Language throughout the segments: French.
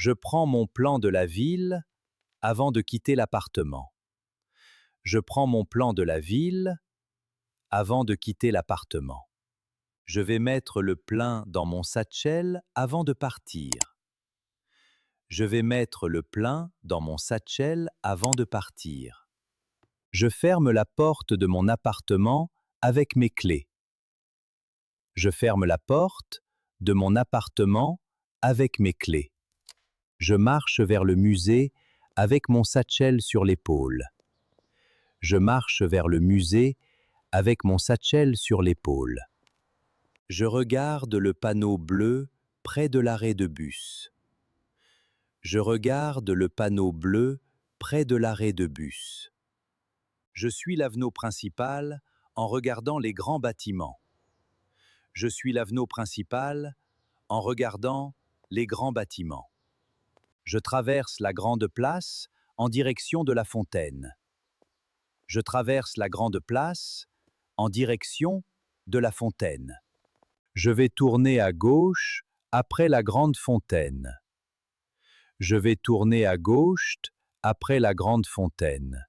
Je prends mon plan de la ville avant de quitter l'appartement. Je prends mon plan de la ville avant de quitter l'appartement. Je vais mettre le plein dans mon satchel avant de partir. Je vais mettre le plein dans mon satchel avant de partir. Je ferme la porte de mon appartement avec mes clés. Je ferme la porte de mon appartement avec mes clés. Je marche vers le musée avec mon satchel sur l'épaule. Je marche vers le musée avec mon satchel sur l'épaule. Je regarde le panneau bleu près de l'arrêt de bus. Je regarde le panneau bleu près de l'arrêt de bus. Je suis l'avenue principale en regardant les grands bâtiments. Je suis l'avenue principale en regardant les grands bâtiments. Je traverse la grande place en direction de la fontaine. Je traverse la grande place en direction de la fontaine. Je vais tourner à gauche après la grande fontaine. Je vais tourner à gauche après la grande fontaine.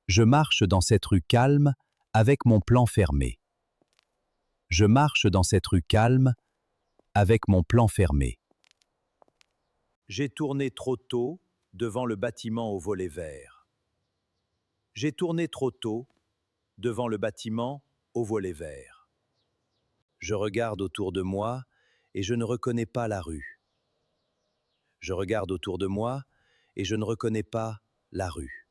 Je marche dans cette rue calme avec mon plan fermé. Je marche dans cette rue calme avec mon plan fermé. J'ai tourné trop tôt devant le bâtiment au volet vert. J'ai tourné trop tôt devant le bâtiment au volet vert. Je regarde autour de moi et je ne reconnais pas la rue. Je regarde autour de moi et je ne reconnais pas la rue.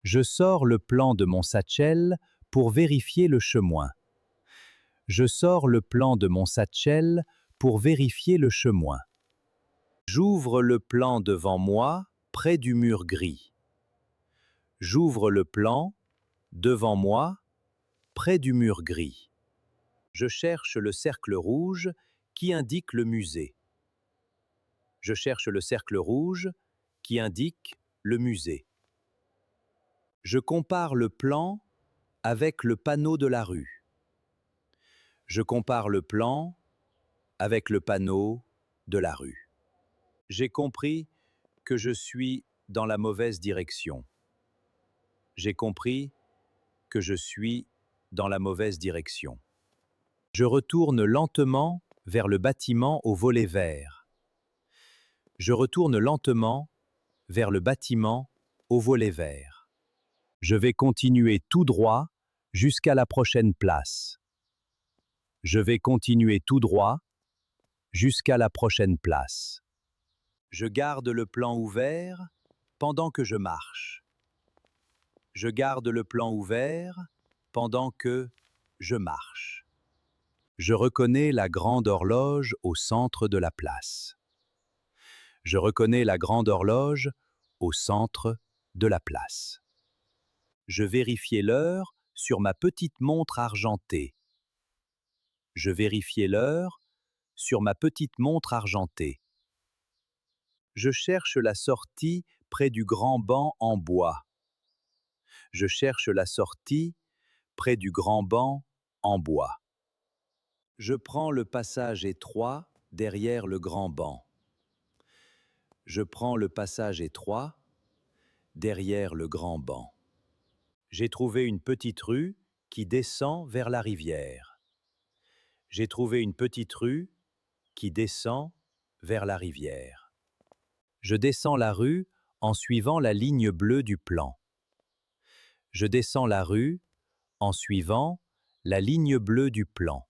Je sors le plan de mon satchel pour vérifier le chemin. Je sors le plan de mon satchel pour vérifier le chemin. J'ouvre le plan devant moi près du mur gris. J'ouvre le plan devant moi près du mur gris. Je cherche le cercle rouge qui indique le musée. Je cherche le cercle rouge qui indique le musée. Je compare le plan avec le panneau de la rue. Je compare le plan avec le panneau de la rue. J'ai compris que je suis dans la mauvaise direction. J'ai compris que je suis dans la mauvaise direction. Je retourne lentement vers le bâtiment au volet vert. Je retourne lentement vers le bâtiment au volet vert. Je vais continuer tout droit jusqu'à la prochaine place. Je vais continuer tout droit jusqu'à la prochaine place. Je garde le plan ouvert pendant que je marche. Je garde le plan ouvert pendant que je marche. Je reconnais la grande horloge au centre de la place. Je reconnais la grande horloge au centre de la place. Je vérifiais l'heure sur ma petite montre argentée. Je vérifiais l'heure sur ma petite montre argentée. Je cherche la sortie près du grand banc en bois. Je cherche la sortie près du grand banc en bois. Je prends le passage étroit derrière le grand banc. Je prends le passage étroit derrière le grand banc. J'ai trouvé une petite rue qui descend vers la rivière. J'ai trouvé une petite rue qui descend vers la rivière. Je descends la rue en suivant la ligne bleue du plan. Je descends la rue en suivant la ligne bleue du plan.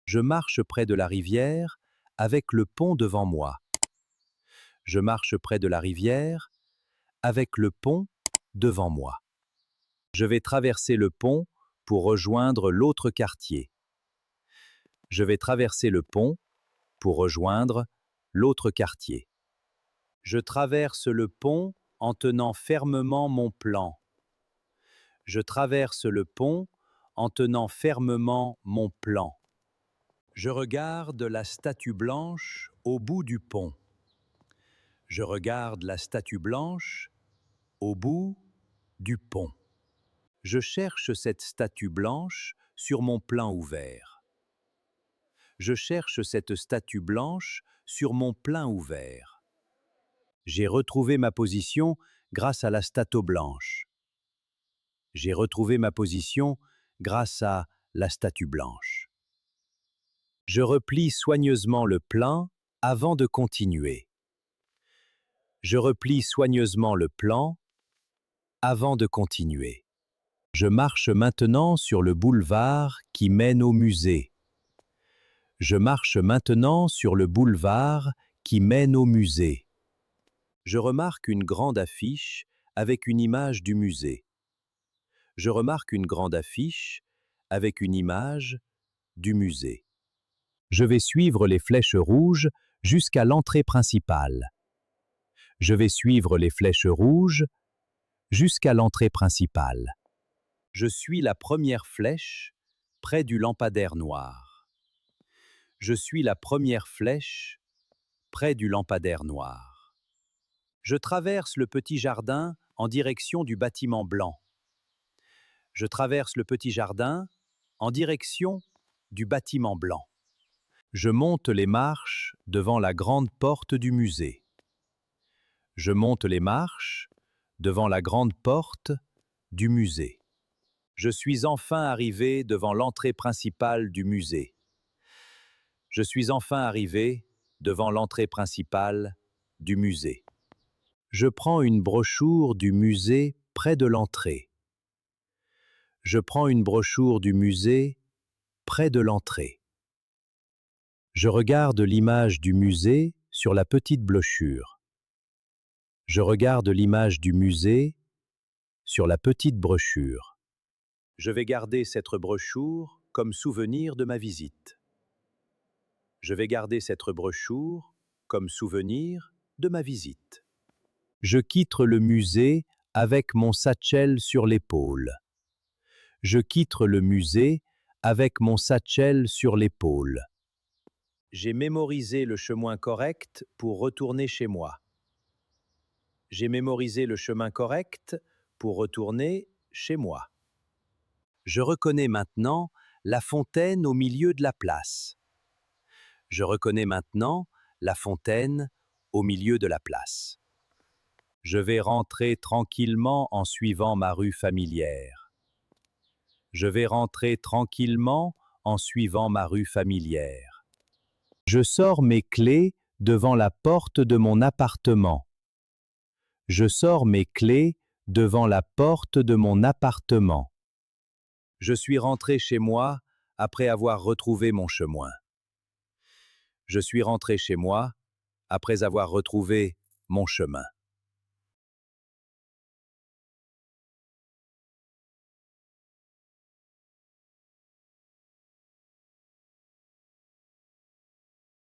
Je marche près de la rivière avec le pont devant moi. Je marche près de la rivière avec le pont devant moi. Je vais traverser le pont pour rejoindre l'autre quartier. Je vais traverser le pont pour rejoindre l'autre quartier. Je traverse le pont en tenant fermement mon plan. Je traverse le pont en tenant fermement mon plan. Je regarde la statue blanche au bout du pont. Je regarde la statue blanche au bout du pont. Je cherche cette statue blanche sur mon plan ouvert. Je cherche cette statue blanche sur mon plein ouvert. J'ai retrouvé ma position grâce à la stato blanche. J'ai retrouvé ma position grâce à la statue blanche. Je replie soigneusement le plan avant de continuer. Je replie soigneusement le plan avant de continuer. Je marche maintenant sur le boulevard qui mène au musée. Je marche maintenant sur le boulevard qui mène au musée. Je remarque une grande affiche avec une image du musée. Je remarque une grande affiche avec une image du musée. Je vais suivre les flèches rouges jusqu'à l'entrée principale. Je vais suivre les flèches rouges jusqu'à l'entrée principale. Je suis la première flèche près du lampadaire noir. Je suis la première flèche près du lampadaire noir. Je traverse le petit jardin en direction du bâtiment blanc. Je traverse le petit jardin en direction du bâtiment blanc. Je monte les marches devant la grande porte du musée. Je monte les marches devant la grande porte du musée. Je suis enfin arrivé devant l'entrée principale du musée. Je suis enfin arrivé devant l'entrée principale du musée. Je prends une brochure du musée près de l'entrée. Je prends une brochure du musée près de l'entrée. Je regarde l'image du musée sur la petite brochure. Je regarde l'image du musée sur la petite brochure. Je vais garder cette brochure comme souvenir de ma visite. Je vais garder cette brochure comme souvenir de ma visite. Je quitte le musée avec mon satchel sur l'épaule. Je quitte le musée avec mon satchel sur l'épaule. J'ai mémorisé le chemin correct pour retourner chez moi. J'ai mémorisé le chemin correct pour retourner chez moi. Je reconnais maintenant la fontaine au milieu de la place. Je reconnais maintenant la fontaine au milieu de la place. Je vais rentrer tranquillement en suivant ma rue familière. Je vais rentrer tranquillement en suivant ma rue familière. Je sors mes clés devant la porte de mon appartement. Je sors mes clés devant la porte de mon appartement. Je suis rentré chez moi après avoir retrouvé mon chemin. Je suis rentré chez moi après avoir retrouvé mon chemin.